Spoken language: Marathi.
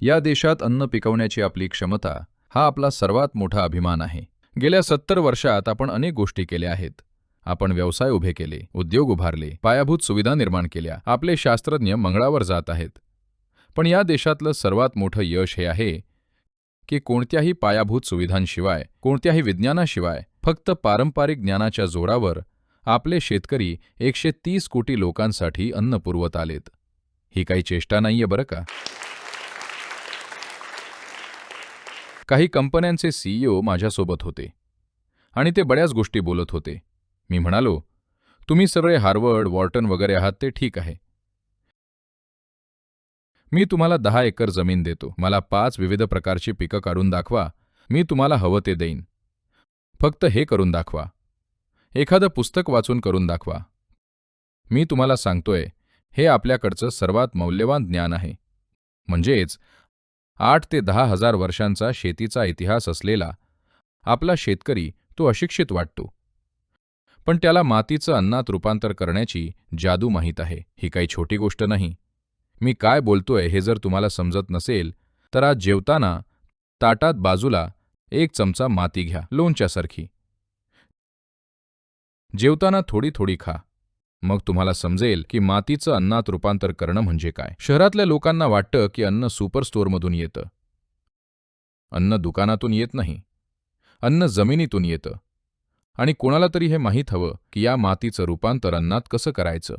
या देशात अन्न पिकवण्याची आपली क्षमता हा आपला सर्वात मोठा अभिमान आहे. गेल्या 70 वर्षात आपण अनेक गोष्टी केल्या आहेत. आपण व्यवसाय उभे केले, उद्योग उभारले, पायाभूत सुविधा निर्माण केल्या. आपले शास्त्रज्ञ मंगळावर जात आहेत. पण या देशातलं सर्वात मोठं यश हे आहे की कोणत्याही पायाभूत सुविधांशिवाय, कोणत्याही विज्ञानाशिवाय, फक्त पारंपरिक ज्ञानाच्या जोरावर आपले शेतकरी 130 कोटी लोकांसाठी अन्न पुरवत आलेत. ही काही चेष्टा नाहीये बरं का. काही कंपन्यांचे CEO माझ्यासोबत होते आणि ते बऱ्याच गोष्टी बोलत होते. मी म्हणालो, तुम्ही सगळे हार्वर्ड, वॉर्टन वगैरे आहात ते ठीक आहे. मी तुम्हाला 10 एकर जमीन देतो. मला 5 विविध प्रकारची पिकं काढून दाखवा. मी तुम्हाला हवं ते देईन. फक्त हे करून दाखवा. एखादं पुस्तक वाचून करून दाखवा. मी तुम्हाला सांगतोय, हे आपल्याकडचं सर्वात मौल्यवान ज्ञान आहे. म्हणजेच 8 ते 10 हजार वर्षांचा शेतीचा इतिहास असलेला आपला शेतकरी तो अशिक्षित वाटतो. पण त्याला मातीचं अन्नात रूपांतर करण्याची जादू माहीत आहे. ही काही छोटी गोष्ट नाही. मी काय बोलतोय हे जर तुम्हाला समजत नसेल, तर आज जेवताना ताटात बाजूला 1 चमचा माती घ्या, लोणच्यासारखी. जेवताना थोडी थोडी खा. मग तुम्हाला समजेल की मातीचं अन्नात रूपांतर करणं म्हणजे काय. शहरातल्या लोकांना वाटतं की अन्न सुपर स्टोअरमधून येतं. अन्न दुकानातून येत नाही. अन्न जमिनीतून येतं. आणि कोणाला तरी हे माहीत हवं की या मातीचं रूपांतर अन्नात कसं करायचं.